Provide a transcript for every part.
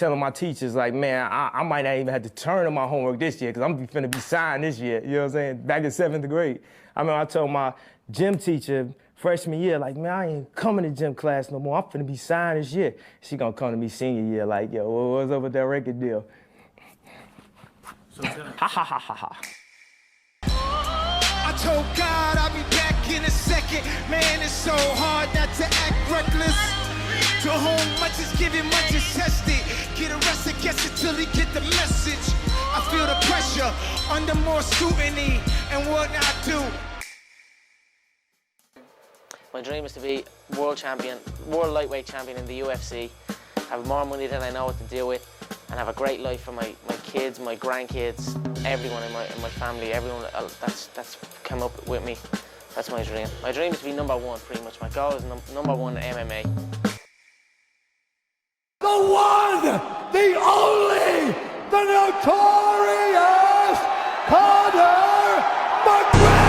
telling my teachers, like, man, I might not even have to turn in my homework this year because I'm finna be signed this year, you know what I'm saying? Back in 7th grade. I remember I told my gym teacher freshman year, like, man, I ain't coming to gym class no more. I'm finna be signed this year. She gonna come to me senior year like, yo, what's up with that record deal? So ha ha ha ha ha. I told God I'll be back in a second. Man, it's so hard not to act reckless. To whom much is given, much is tested. Get arrested, guess it till he get the message. I feel the pressure under more scrutiny, and what I do. My dream is to be world champion, world lightweight champion in the UFC, have more money than I know what to do with, and have a great life for my kids, my grandkids, everyone in my family, everyone that's come up with me. That's my dream. My dream is to be #1, pretty much. My goal is #1 MMA. The one, the only, the notorious Conor McGregor!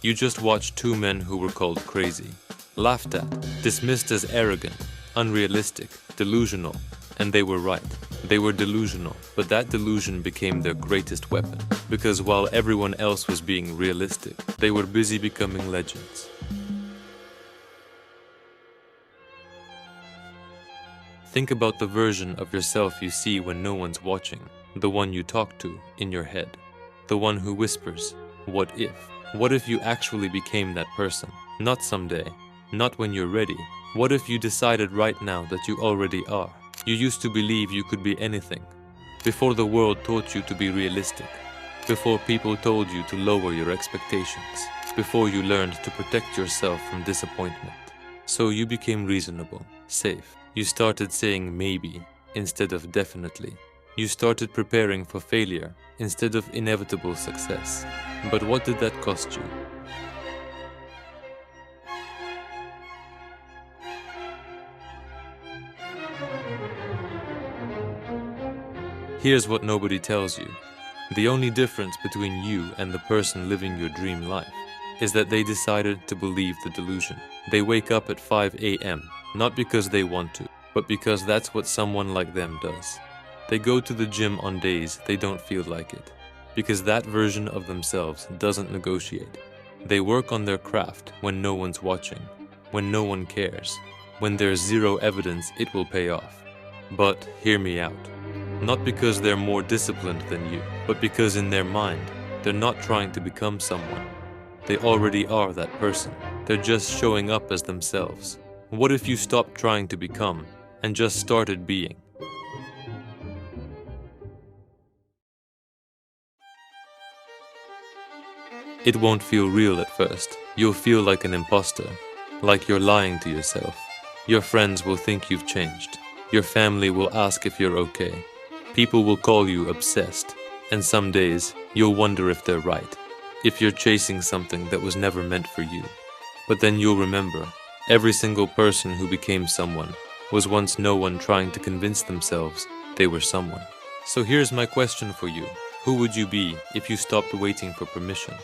You just watched two men who were called crazy, laughed at, dismissed as arrogant, unrealistic, delusional, and they were right. They were delusional, but that delusion became their greatest weapon, because while everyone else was being realistic, they were busy becoming legends. Think about the version of yourself you see when no one's watching, the one you talk to in your head, the one who whispers, "What if?" What if you actually became that person? Not someday, not when you're ready. What if you decided right now that you already are? You used to believe you could be anything. Before the world taught you to be realistic. Before people told you to lower your expectations. Before you learned to protect yourself from disappointment. So you became reasonable, safe. You started saying maybe instead of definitely. You started preparing for failure instead of inevitable success. But what did that cost you? Here's what nobody tells you. The only difference between you and the person living your dream life is that they decided to believe the delusion. They wake up at 5 a.m., not because they want to, but because that's what someone like them does. They go to the gym on days they don't feel like it, because that version of themselves doesn't negotiate. They work on their craft when no one's watching, when no one cares, when there's zero evidence it will pay off. But hear me out. Not because they're more disciplined than you, but because in their mind, they're not trying to become someone. They already are that person. They're just showing up as themselves. What if you stopped trying to become and just started being? It won't feel real at first. You'll feel like an imposter, like you're lying to yourself. Your friends will think you've changed. Your family will ask if you're okay. People will call you obsessed. And some days, you'll wonder if they're right, if you're chasing something that was never meant for you. But then you'll remember, every single person who became someone was once no one trying to convince themselves they were someone. So here's my question for you. Who would you be if you stopped waiting for permission?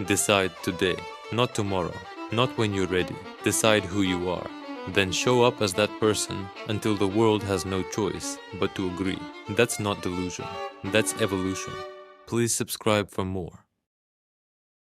Decide today, not tomorrow, not when you're ready. Decide who you are. Then show up as that person until the world has no choice but to agree. That's not delusion. That's evolution. Please subscribe for more.